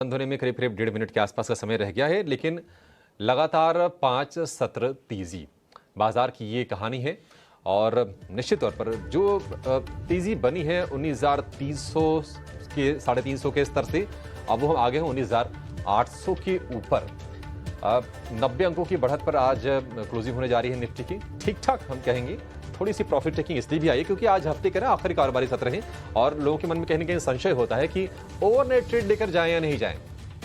बंद होने में करीब करीब 1.5 मिनट के आसपास का समय रह गया है, लेकिन लगातार 5 सत्र तेजी बाजार की ये कहानी है। और निश्चित तौर पर जो तेजी बनी है 19,300 के 350 के स्तर से, अब वो हम आगे हैं 19,800 के ऊपर। 90 अंकों की बढ़त पर आज क्लोजिंग होने जा रही है निफ्टी की। ठीक ठाक हम कहेंगे, थोड़ी सी प्रॉफिट टेकिंग इसलिए भी आई है क्योंकि आज हफ्ते के ना आखिरी कारोबारी सत्र हैं और लोगों के मन में कहीं ना कहीं संशय होता है कि ओवरनाइट ट्रेड लेकर जाएं या नहीं जाएं।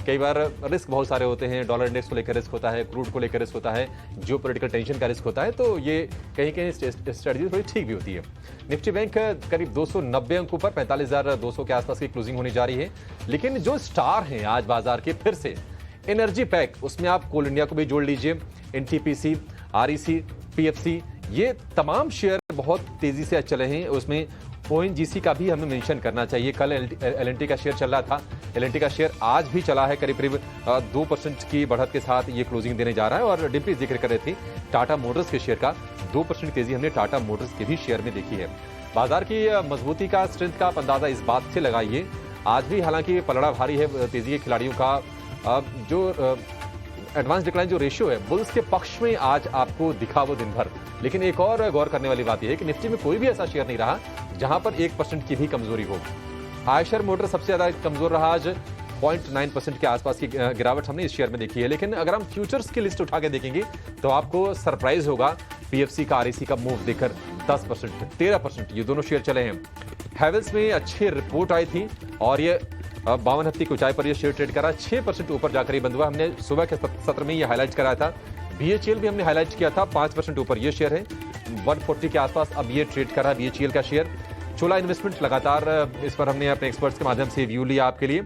कई बार रिस्क बहुत सारे होते हैं, डॉलर इंडेक्स को लेकर रिस्क होता है, क्रूड को लेकर रिस्क होता है, जियोपॉलिटिकल टेंशन का रिस्क होता है, तो ये कहीं कहीं स्ट्रेटजी थोड़ी ठीक भी होती है। निफ्टी बैंक करीब 290 अंकों पर 45,200 के आसपास की क्लोजिंग होने जा रही है। लेकिन जो स्टार हैं आज बाजार के फिर से एनर्जी पैक, उसमें आप कोल इंडिया को भी जोड़ लीजिए, एनटीपीसी, आरईसी, पीएफसी, ये तमाम शेयर बहुत तेजी से चले हैं। उसमें ओएनजीसी का भी हमें मेंशन करना चाहिए। कल एलएनटी का शेयर चल रहा था, एलएनटी का शेयर आज भी चला है करीब करीब 2% की बढ़त के साथ ये क्लोजिंग देने जा रहा है। और डिम्पी जिक्र कर रहे थे टाटा मोटर्स के शेयर का, 2% तेजी हमने टाटा मोटर्स के भी शेयर में देखी है। बाजार की मजबूती का, स्ट्रेंथ का अंदाजा इस बात से लगाइए, आज भी हालांकि पलड़ा भारी है तेजी के खिलाड़ियों का। जो एडवांस डिक्लाइन जो रेशियो है बुल्स के पक्ष में आज आपको दिखा वो दिन भर। लेकिन एक और गौर करने वाली बात यह है कि निफ्टी में कोई भी ऐसा शेयर नहीं रहा जहां पर 1% की भी कमजोरी हो। आयशर मोटर सबसे ज्यादा कमजोर रहा, आज 0.9% के आसपास की गिरावट हमने इस शेयर में देखी है। लेकिन अगर हम फ्यूचर्स की लिस्ट उठा के देखेंगे तो आपको सरप्राइज होगा, पीएफसी का आरईसी का मूव देखकर 10%, 13% ये दोनों शेयर चले हैं। हैवेल्स में अच्छी रिपोर्ट आई थी और ये 52 हफ्ते की ऊंचाई पर यह शेयर ट्रेड करा, 6% ऊपर जाकर ही बंद हुआ। हमने सुबह के सत्र में यह हाईलाइट कराया था। बीएचईएल भी हमने हाईलाइट किया था, 5% ऊपर ये शेयर है, 140 के आसपास अब ये ट्रेड करा बीएचईएल का शेयर। चोला इन्वेस्टमेंट लगातार इस पर हमने अपने एक्सपर्ट्स के माध्यम से व्यू लिया आपके लिए।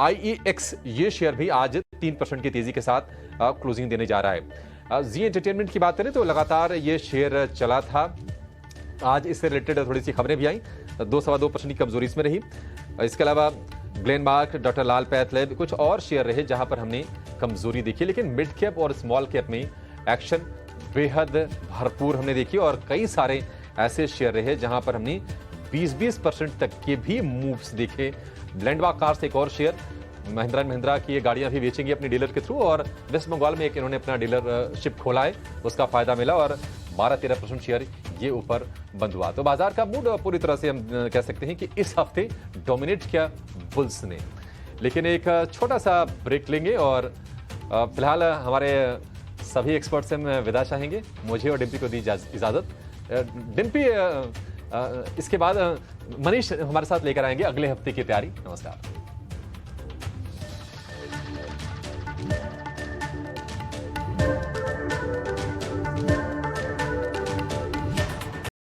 आईईएक्स ये शेयर भी आज 3% की तेजी के साथ क्लोजिंग देने जा रहा है। जी एंटरटेनमेंट की बात करें तो लगातार ये शेयर चला था, आज इससे रिलेटेड थोड़ी सी खबरें भी आई, 2-2.25% की कमजोरी इसमें रही। इसके अलावा ग्लेनमार्क, डॉक्टर लाल पैथलैब, कुछ और शेयर रहे जहां पर हमने कमजोरी देखी। लेकिन मिड कैप और स्मॉल कैप में एक्शन बेहद भरपूर हमने देखी और कई सारे ऐसे शेयर रहे जहां पर हमने 20% तक के भी मूव्स देखे। ब्लेंडवा कार्स एक और शेयर, महिंद्रा एंड महिंद्रा की ये गाड़ियां भी बेचेंगी अपने डीलर के थ्रू और वेस्ट बंगाल में एक इन्होंने अपना डीलरशिप खोला है, उसका फायदा मिला और 12-13% शेयर ये ऊपर बंद हुआ। तो बाजार का मूड पूरी तरह से हम कह सकते हैं कि इस हफ्ते डोमिनेट किया बुल्स ने। लेकिन एक छोटा सा ब्रेक लेंगे और फिलहाल हमारे सभी एक्सपर्ट से हम विदा चाहेंगे। मुझे और डिम्पी को दी इजाजत। डिम्पी इसके बाद मनीष हमारे साथ लेकर आएंगे अगले हफ्ते की तैयारी। नमस्कार।